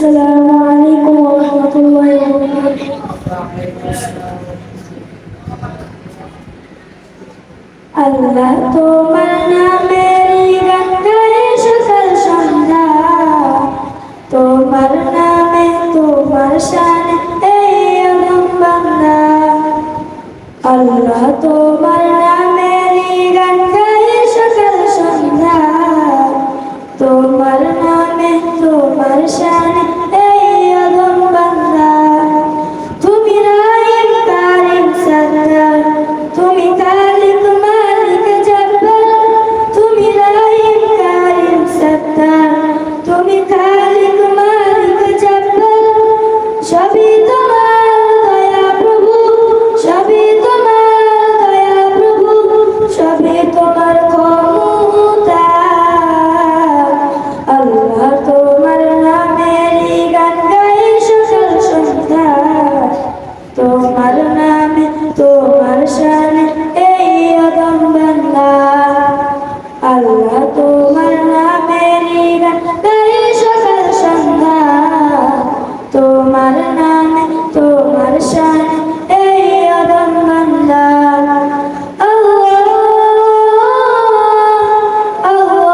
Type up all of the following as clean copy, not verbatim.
আসসালামু আলাইকুম ওয়া রাহমাতুল্লাহি ওয়া বারাকাতুহু। আল্লাহ তোমার নামের গান গায়ে সকাল সন্ধ্যা, তোমার নামে তোমার শানে এই আলম বান্দা। আল্লাহ তোমার নামের গান গায়ে সকাল সন্ধ্যা, তোমার নামে তোমার শানে এই আলম বান্দা। তুমি রাহিম কারিম সত্তার, তুমি খালিক মালিক জব্বার, তুমি রাহিম কারিম সত্তার, তুমি খালিক মালিক জব্বার। সবই তোমার দয়া প্রভু, সবই তোমার দয়া প্রভু, সবই তোমার ক্ষমতা। আল্লাহ তোমার নামের গান গাই সকাল সন্ধ্যা, তোমার নামে তোমার শানে এই আদম বান্দা। আল্লাহ তোমার নামের গান গাই সকাল সন্ধ্যা, তোমার নামে তোমার শানে এই আদম বান্দা। আল্লাহ আল্লাহ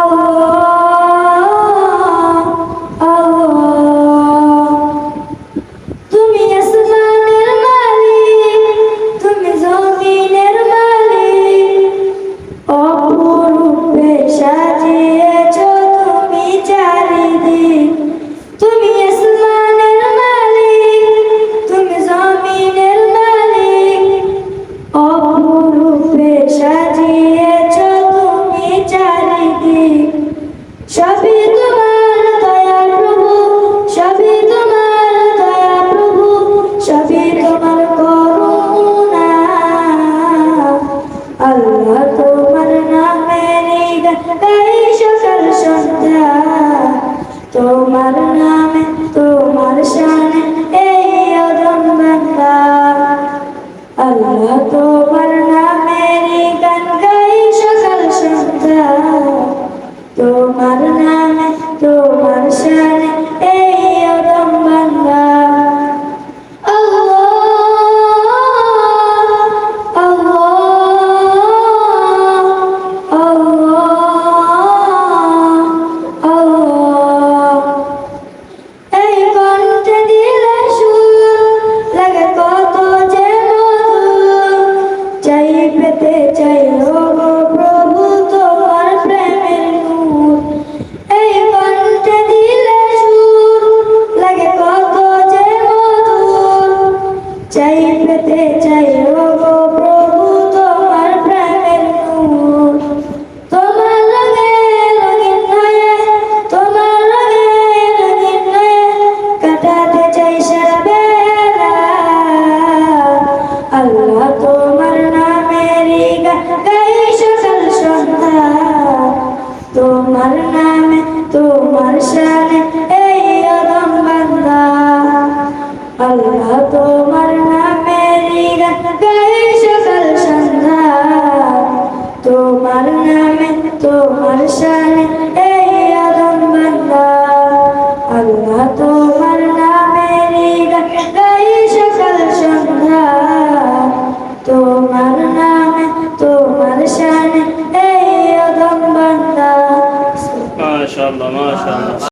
আল্লাহ। তুমি আসমানের মালিক, তুমি জমিনের মালিক, অপরূপে সাজিয়েছো তুমি চারিদিক। তুমি আসমানের মালিক, তুমি জমিনের মালিক, অপরূপে সাজিয়েছো তুমি চারিদিক। সবই তোমার দয়া প্রভু, সবই তোমার দয়া প্রভু, সবই তোমার করুণা। আল্লাহ তোমার নামের গান গাই সকাল সন্ধ্যা, তোমার নামে তোমার শানে এই আদম বান্দা। আল্লাহ তোমার নামের গান গাই সকাল সন্ধ্যা, তোমার নামে তোমার শানে এই আদম বান্দা। আল্লাহ আল্লাহ আল্লাহ আল্লাহ। এই কণ্ঠে দিলে সুর লাগে কত যে মধুর, চাই পেতে চাই গো প্রভু তোমার প্রেমের নূর। এই কণ্ঠে দিলে সুর লাগে কত যে মধুর, চাই পেতে চাই গো প্রভু তোমার প্রেমের নূর। তোমার রঙে রঙিন হয়ে, তোমার রঙে রঙিন হয়ে কাটাতে চাই সারা বেলা। আল্লাহ তোমার নামের গান গাই সকাল সন্ধ্যা, তোমার নামে তোমার শানে এই আদম বান্দা। আল্লাহ তোমার নামের গান গাই সকাল সন্ধ্যা, তোমার নামে তোমার শানে এই আদম বান্দা। আল্লাহ তোমার নামের গান গাই সকাল সন্ধ্যা, তোমার নামে তোমার শানে এই আদম বান্দা। মাশাআল্লাহ মাশাআল্লাহ।